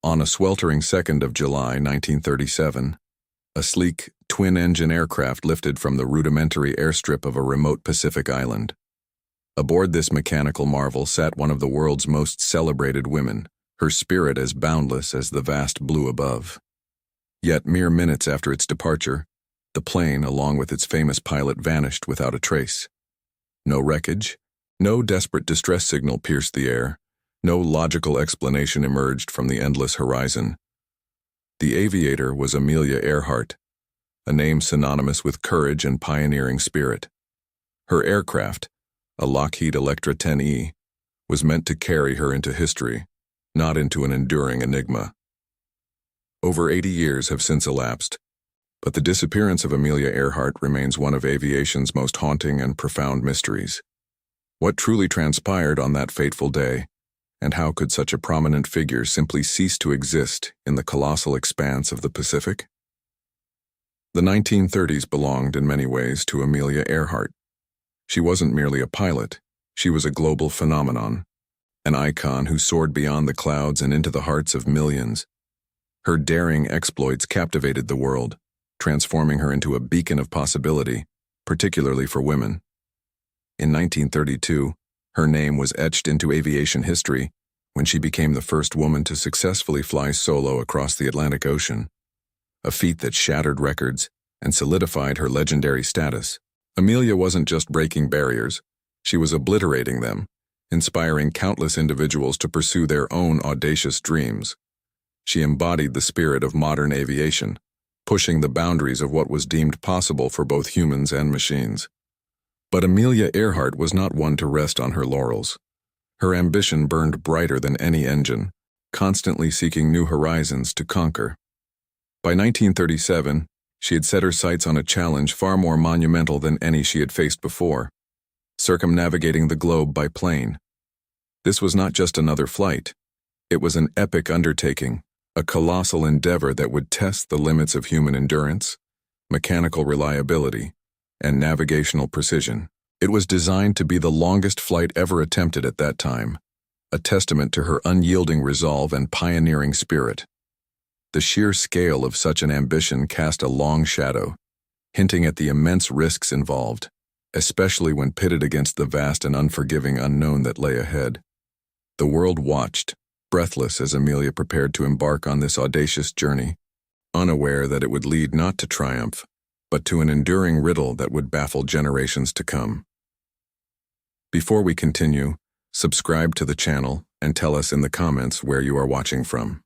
On a sweltering 2nd of July 1937, a sleek, twin-engine aircraft lifted from the rudimentary airstrip of a remote Pacific island. Aboard this mechanical marvel sat one of the world's most celebrated women, her spirit as boundless as the vast blue above. Yet mere minutes after its departure, the plane, along with its famous pilot, vanished without a trace. No wreckage, no desperate distress signal pierced the air, no logical explanation emerged from the endless horizon. The aviator was Amelia Earhart, a name synonymous with courage and pioneering spirit. Her aircraft, a Lockheed Electra 10E, was meant to carry her into history, not into an enduring enigma. Over 80 years have since elapsed, but the disappearance of Amelia Earhart remains one of aviation's most haunting and profound mysteries. What truly transpired on that fateful day, and how could such a prominent figure simply cease to exist in the colossal expanse of the Pacific? The 1930s belonged in many ways to Amelia Earhart. She wasn't merely a pilot, she was a global phenomenon, an icon who soared beyond the clouds and into the hearts of millions. Her daring exploits captivated the world, transforming her into a beacon of possibility, particularly for women. In 1932, her name was etched into aviation history when she became the first woman to successfully fly solo across the Atlantic Ocean, a feat that shattered records and solidified her legendary status. Amelia wasn't just breaking barriers, she was obliterating them, inspiring countless individuals to pursue their own audacious dreams. She embodied the spirit of modern aviation, pushing the boundaries of what was deemed possible for both humans and machines. But Amelia Earhart was not one to rest on her laurels. Her ambition burned brighter than any engine, constantly seeking new horizons to conquer. By 1937, she had set her sights on a challenge far more monumental than any she had faced before: circumnavigating the globe by plane. This was not just another flight. It was an epic undertaking, a colossal endeavor that would test the limits of human endurance, mechanical reliability, and navigational precision. It was designed to be the longest flight ever attempted at that time, a testament to her unyielding resolve and pioneering spirit. The sheer scale of such an ambition cast a long shadow, hinting at the immense risks involved, especially when pitted against the vast and unforgiving unknown that lay ahead. The world watched, breathless as Amelia prepared to embark on this audacious journey, unaware that it would lead not to triumph, but to an enduring riddle that would baffle generations to come. Before we continue, subscribe to the channel and tell us in the comments where you are watching from.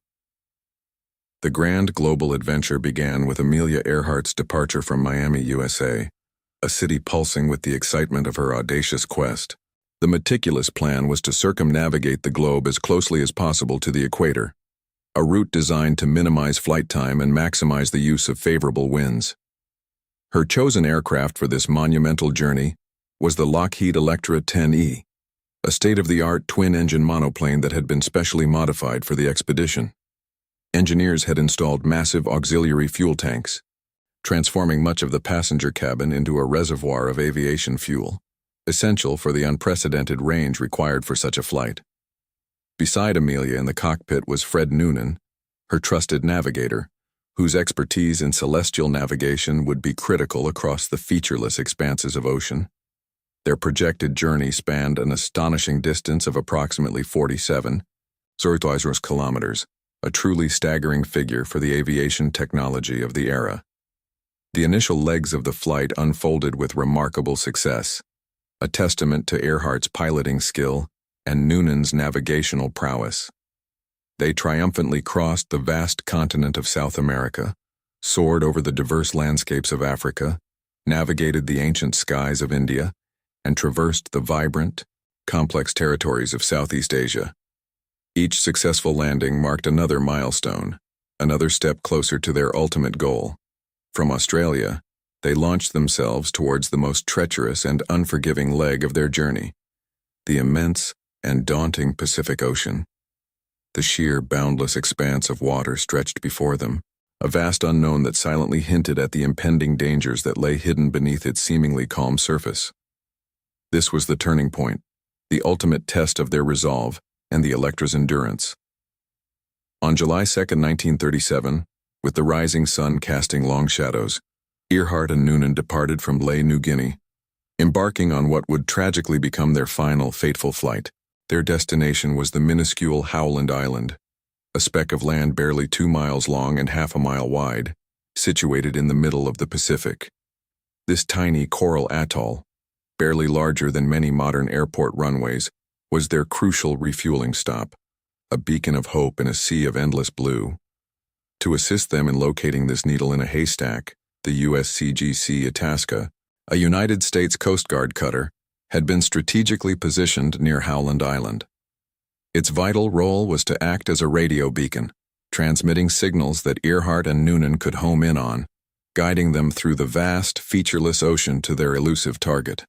The grand global adventure began with Amelia Earhart's departure from Miami, USA, a city pulsing with the excitement of her audacious quest. The meticulous plan was to circumnavigate the globe as closely as possible to the equator, a route designed to minimize flight time and maximize the use of favorable winds. Her chosen aircraft for this monumental journey was the Lockheed Electra 10E, a state-of-the-art twin-engine monoplane that had been specially modified for the expedition. Engineers had installed massive auxiliary fuel tanks, transforming much of the passenger cabin into a reservoir of aviation fuel, essential for the unprecedented range required for such a flight. Beside Amelia in the cockpit was Fred Noonan, her trusted navigator, whose expertise in celestial navigation would be critical across the featureless expanses of ocean. Their projected journey spanned an astonishing distance of approximately 47 kilometers, a truly staggering figure for the aviation technology of the era. The initial legs of the flight unfolded with remarkable success, a testament to Earhart's piloting skill and Noonan's navigational prowess. They triumphantly crossed the vast continent of South America, soared over the diverse landscapes of Africa, navigated the ancient skies of India, and traversed the vibrant, complex territories of Southeast Asia. Each successful landing marked another milestone, another step closer to their ultimate goal. From Australia, they launched themselves towards the most treacherous and unforgiving leg of their journey, the immense and daunting Pacific Ocean. The sheer, boundless expanse of water stretched before them, a vast unknown that silently hinted at the impending dangers that lay hidden beneath its seemingly calm surface. This was the turning point, the ultimate test of their resolve and the Electra's endurance. On July 2, 1937, with the rising sun casting long shadows, Earhart and Noonan departed from Lae, New Guinea, embarking on what would tragically become their final fateful flight. Their destination was the minuscule Howland Island, a speck of land barely 2 miles long and half a mile wide, situated in the middle of the Pacific. This tiny coral atoll, barely larger than many modern airport runways, was their crucial refueling stop, a beacon of hope in a sea of endless blue. To assist them in locating this needle in a haystack, the USCGC Itasca, a United States Coast Guard cutter, had been strategically positioned near Howland Island. Its vital role was to act as a radio beacon, transmitting signals that Earhart and Noonan could home in on, guiding them through the vast, featureless ocean to their elusive target.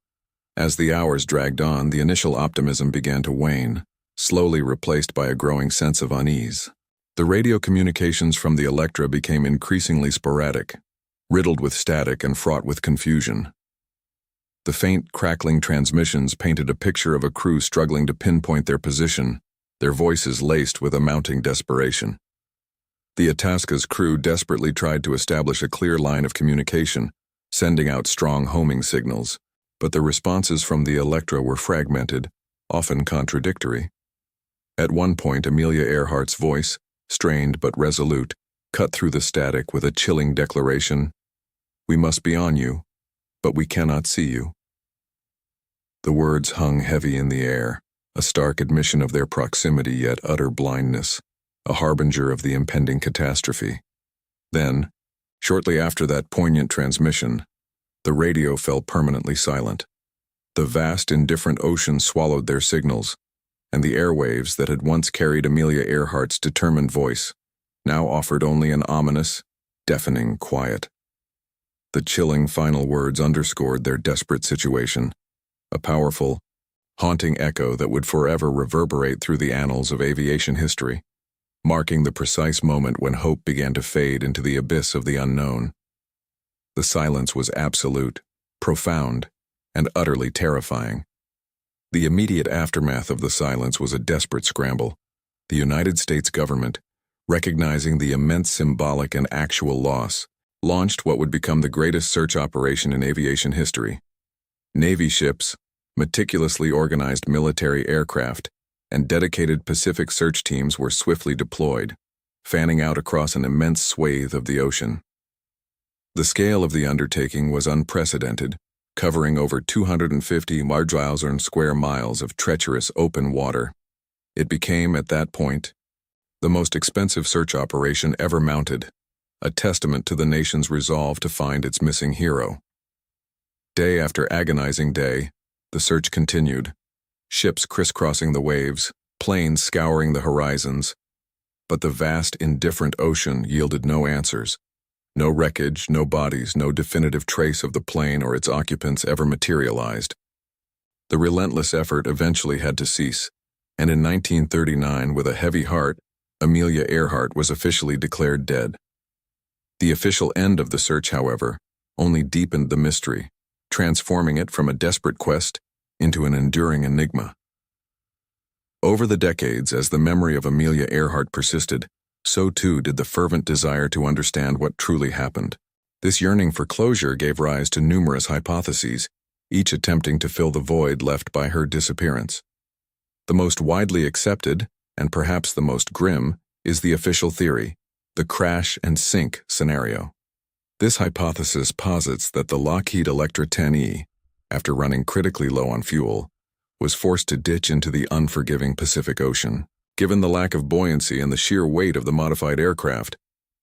As the hours dragged on, the initial optimism began to wane, slowly replaced by a growing sense of unease. The radio communications from the Electra became increasingly sporadic, riddled with static and fraught with confusion. The faint, crackling transmissions painted a picture of a crew struggling to pinpoint their position, their voices laced with a mounting desperation. The Itasca's crew desperately tried to establish a clear line of communication, sending out strong homing signals, but the responses from the Electra were fragmented, often contradictory. At one point, Amelia Earhart's voice, strained but resolute, cut through the static with a chilling declaration, "We must be on you, but we cannot see you." The words hung heavy in the air, a stark admission of their proximity yet utter blindness, a harbinger of the impending catastrophe. Then, shortly after that poignant transmission, the radio fell permanently silent. The vast, indifferent ocean swallowed their signals, and the airwaves that had once carried Amelia Earhart's determined voice now offered only an ominous, deafening quiet. The chilling final words underscored their desperate situation, a powerful, haunting echo that would forever reverberate through the annals of aviation history, marking the precise moment when hope began to fade into the abyss of the unknown. The silence was absolute, profound, and utterly terrifying. The immediate aftermath of the silence was a desperate scramble. The United States government, recognizing the immense symbolic and actual loss, launched what would become the greatest search operation in aviation history. Navy ships, meticulously organized military aircraft, and dedicated Pacific search teams were swiftly deployed, fanning out across an immense swathe of the ocean. The scale of the undertaking was unprecedented, covering over 250 square miles of treacherous open water. It became, at that point, the most expensive search operation ever mounted, a testament to the nation's resolve to find its missing hero. Day after agonizing day, the search continued, ships crisscrossing the waves, planes scouring the horizons, but the vast, indifferent ocean yielded no answers. No wreckage, no bodies, no definitive trace of the plane or its occupants ever materialized. The relentless effort eventually had to cease, and in 1939, with a heavy heart, Amelia Earhart was officially declared dead. The official end of the search, however, only deepened the mystery, transforming it from a desperate quest into an enduring enigma. Over the decades, as the memory of Amelia Earhart persisted, so too did the fervent desire to understand what truly happened. This yearning for closure gave rise to numerous hypotheses, each attempting to fill the void left by her disappearance. The most widely accepted, and perhaps the most grim, is the official theory, the crash and sink scenario. This hypothesis posits that the Lockheed Electra 10E, after running critically low on fuel, was forced to ditch into the unforgiving Pacific Ocean. Given the lack of buoyancy and the sheer weight of the modified aircraft,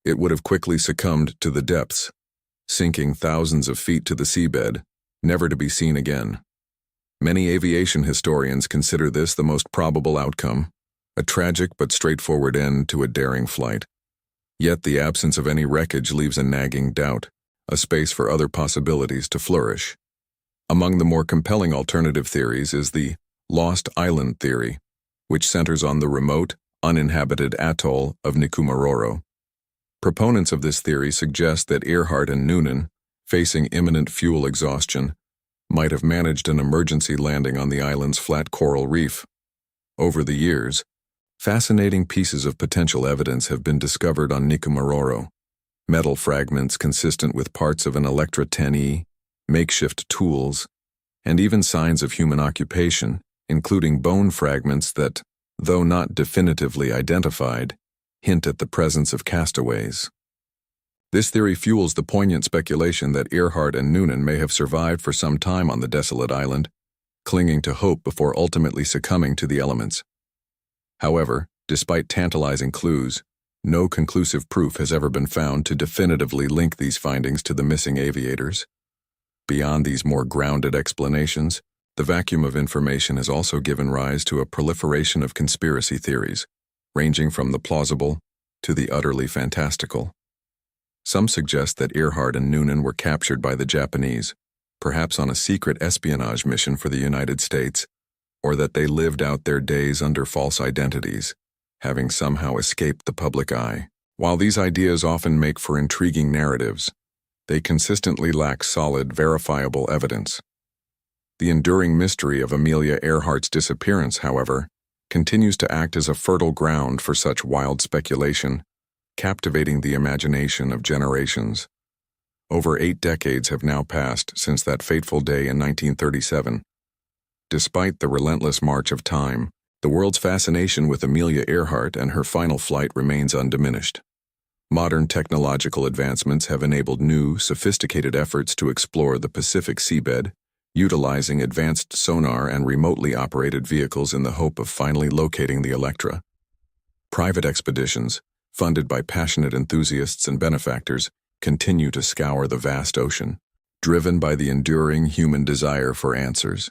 it would have quickly succumbed to the depths, sinking thousands of feet to the seabed, never to be seen again. Many aviation historians consider this the most probable outcome, a tragic but straightforward end to a daring flight. Yet the absence of any wreckage leaves a nagging doubt, a space for other possibilities to flourish. Among the more compelling alternative theories is the Lost Island theory, which centers on the remote, uninhabited atoll of Nikumaroro. Proponents of this theory suggest that Earhart and Noonan, facing imminent fuel exhaustion, might have managed an emergency landing on the island's flat coral reef. Over the years, Fascinating pieces of potential evidence have been discovered on Nikumaroro. Metal fragments consistent with parts of an Electra 10E, makeshift tools, and even signs of human occupation, including bone fragments that, though not definitively identified, hint at the presence of castaways. This theory fuels the poignant speculation that Earhart and Noonan may have survived for some time on the desolate island, clinging to hope before ultimately succumbing to the elements. However, despite tantalizing clues, no conclusive proof has ever been found to definitively link these findings to the missing aviators. Beyond these more grounded explanations, the vacuum of information has also given rise to a proliferation of conspiracy theories, ranging from the plausible to the utterly fantastical. Some suggest that Earhart and Noonan were captured by the Japanese, perhaps on a secret espionage mission for the United States, or that they lived out their days under false identities, having somehow escaped the public eye. While these ideas often make for intriguing narratives, they consistently lack solid, verifiable evidence. The enduring mystery of Amelia Earhart's disappearance, however, continues to act as a fertile ground for such wild speculation, captivating the imagination of generations. Over 8 decades have now passed since that fateful day in 1937. Despite the relentless march of time, the world's fascination with Amelia Earhart and her final flight remains undiminished. Modern technological advancements have enabled new, sophisticated efforts to explore the Pacific seabed, utilizing advanced sonar and remotely operated vehicles in the hope of finally locating the Electra. Private expeditions, funded by passionate enthusiasts and benefactors, continue to scour the vast ocean, driven by the enduring human desire for answers.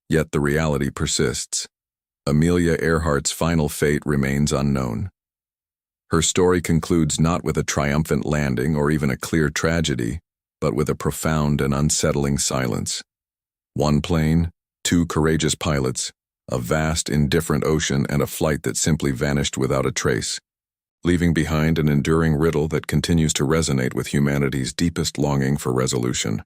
Yet the reality persists. Amelia Earhart's final fate remains unknown. Her story concludes not with a triumphant landing or even a clear tragedy, but with a profound and unsettling silence. One plane, 2 courageous pilots, a vast, indifferent ocean, and a flight that simply vanished without a trace, leaving behind an enduring riddle that continues to resonate with humanity's deepest longing for resolution.